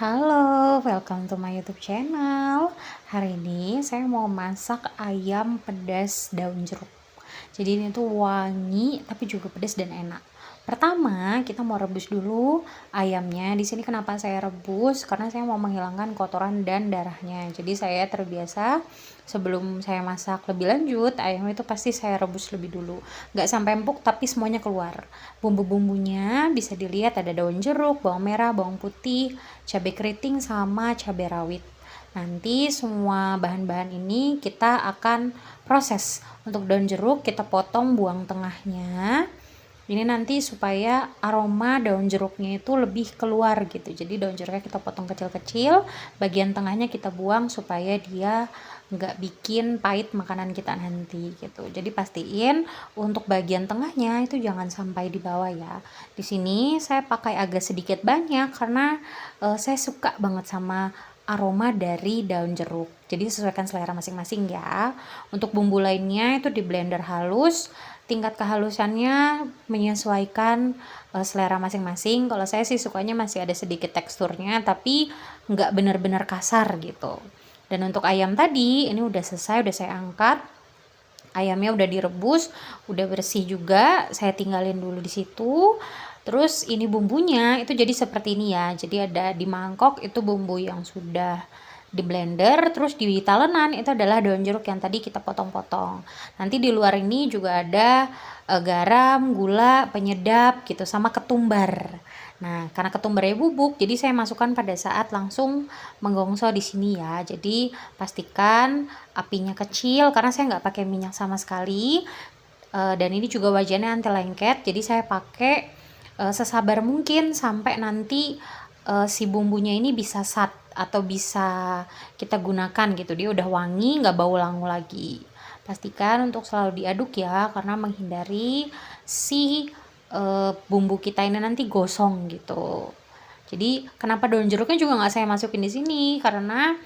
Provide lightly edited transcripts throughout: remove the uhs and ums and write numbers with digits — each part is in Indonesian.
Halo, welcome to my YouTube channel. Hari ini saya mau masak ayam pedas daun jeruk. Jadi ini tuh wangi tapi juga pedas dan enak. Pertama, kita mau rebus dulu ayamnya. Di sini kenapa saya rebus? Karena saya mau menghilangkan kotoran dan darahnya. Jadi saya terbiasa sebelum saya masak lebih lanjut, ayam itu pasti saya rebus lebih dulu. Nggak sampai empuk tapi semuanya keluar. Bumbu-bumbunya bisa dilihat ada daun jeruk, bawang merah, bawang putih, cabai keriting sama cabai rawit. Nanti semua bahan-bahan ini kita akan proses. Untuk daun jeruk kita potong buang tengahnya. Ini nanti supaya aroma daun jeruknya itu lebih keluar gitu. Jadi daun jeruknya kita potong kecil-kecil, bagian tengahnya kita buang supaya dia nggak bikin pahit makanan kita nanti gitu. Jadi pastiin untuk bagian tengahnya itu jangan sampai di bawah ya. Di sini saya pakai agak sedikit banyak karena saya suka banget sama aroma dari daun jeruk. Jadi sesuaikan selera masing-masing ya. Untuk bumbu lainnya itu di blender halus. Tingkat kehalusannya menyesuaikan selera masing-masing. Kalau saya sih sukanya masih ada sedikit teksturnya, tapi nggak benar-benar kasar gitu. Dan untuk ayam tadi, ini udah selesai, udah saya angkat. Ayamnya udah direbus, udah bersih juga. Saya tinggalin dulu di situ. Terus ini bumbunya itu jadi seperti ini ya. Jadi ada di mangkok itu bumbu yang sudah di blender, terus di talenan itu adalah daun jeruk yang tadi kita potong-potong. Nanti di luar ini juga ada garam, gula, penyedap gitu sama ketumbar. Nah, karena ketumbarnya bubuk, jadi saya masukkan pada saat langsung menggongso di sini ya. Jadi pastikan apinya kecil karena saya nggak pakai minyak sama sekali. Dan ini juga wajannya anti lengket, jadi saya pakai sesabar mungkin sampai nanti si bumbunya ini bisa atau bisa kita gunakan gitu, dia udah wangi nggak bau langu lagi. Pastikan untuk selalu diaduk ya karena menghindari si bumbu kita ini nanti gosong gitu. Jadi kenapa daun jeruknya juga nggak saya masukin di sini karena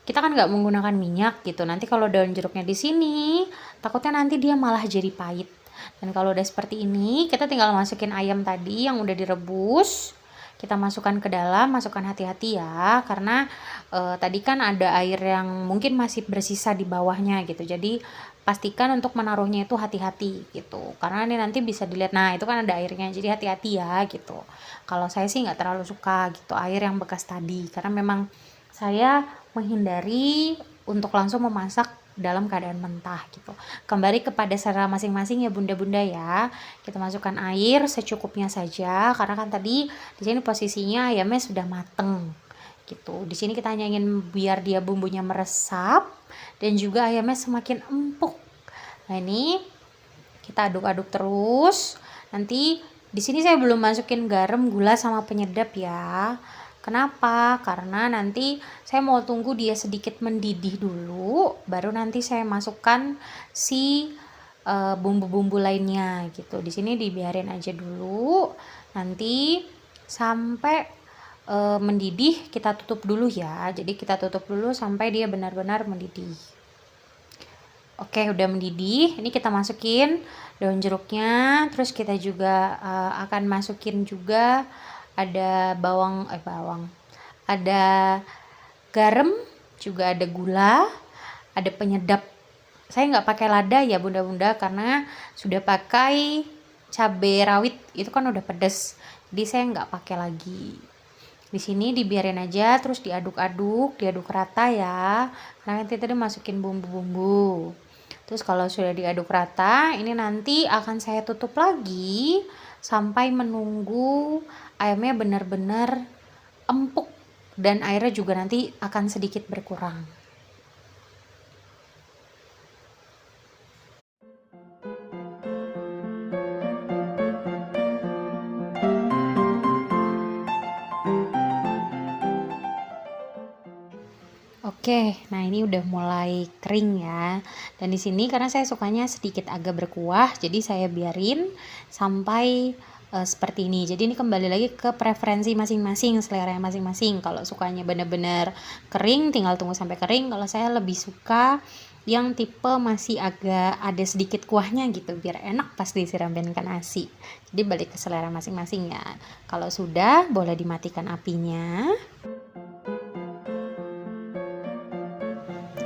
kita kan nggak menggunakan minyak gitu. Nanti kalau daun jeruknya di sini takutnya nanti dia malah jadi pahit. Dan kalau udah seperti ini kita tinggal masukin ayam tadi yang udah direbus, kita masukkan ke dalam. Masukkan hati-hati ya karena tadi kan ada air yang mungkin masih bersisa di bawahnya gitu. Jadi pastikan untuk menaruhnya itu hati-hati gitu karena ini nanti bisa dilihat, nah itu kan ada airnya, jadi hati-hati ya gitu. Kalau saya sih nggak terlalu suka gitu air yang bekas tadi karena memang saya menghindari untuk langsung memasak dalam keadaan mentah gitu. Kembali kepada selera masing-masing ya bunda-bunda ya. Kita masukkan air secukupnya saja karena kan tadi di sini posisinya ayamnya sudah mateng gitu. Di sini kita hanya ingin biar dia bumbunya meresap dan juga ayamnya semakin empuk. Nah, ini kita aduk-aduk terus. Nanti di sini saya belum masukin garam, gula sama penyedap ya. Kenapa? Karena nanti saya mau tunggu dia sedikit mendidih dulu, baru nanti saya masukkan si bumbu-bumbu lainnya gitu. Di sini dibiarin aja dulu. Nanti sampai mendidih kita tutup dulu ya. Jadi kita tutup dulu sampai dia benar-benar mendidih. Oke, udah mendidih. Ini kita masukin daun jeruknya, terus kita juga akan masukin juga ada bawang, ada garam, juga ada gula, ada penyedap. Saya nggak pakai lada ya bunda-bunda karena sudah pakai cabai rawit, itu kan udah pedas. Jadi saya nggak pakai lagi. Di sini dibiarin aja, terus diaduk-aduk rata ya. Karena nanti tadi masukin bumbu-bumbu. Terus kalau sudah diaduk rata, ini nanti akan saya tutup lagi sampai menunggu ayamnya benar-benar empuk dan airnya juga nanti akan sedikit berkurang. Oke, nah ini udah mulai kering ya. Dan di sini karena saya sukanya sedikit agak berkuah, jadi saya biarin sampai seperti ini. Jadi ini kembali lagi ke preferensi masing-masing, selera masing-masing. Kalau sukanya bener-bener kering, tinggal tunggu sampai kering. Kalau saya lebih suka yang tipe masih agak ada sedikit kuahnya gitu, biar enak pas disiramin ke nasi. Jadi balik ke selera masing-masing ya. Kalau sudah, boleh dimatikan apinya.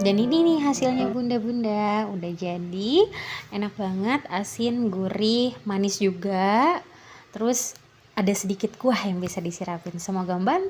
Dan ini nih hasilnya bunda-bunda, udah jadi, enak banget, asin, gurih, manis juga. Terus ada sedikit kuah yang bisa disirapin. Semoga membantu.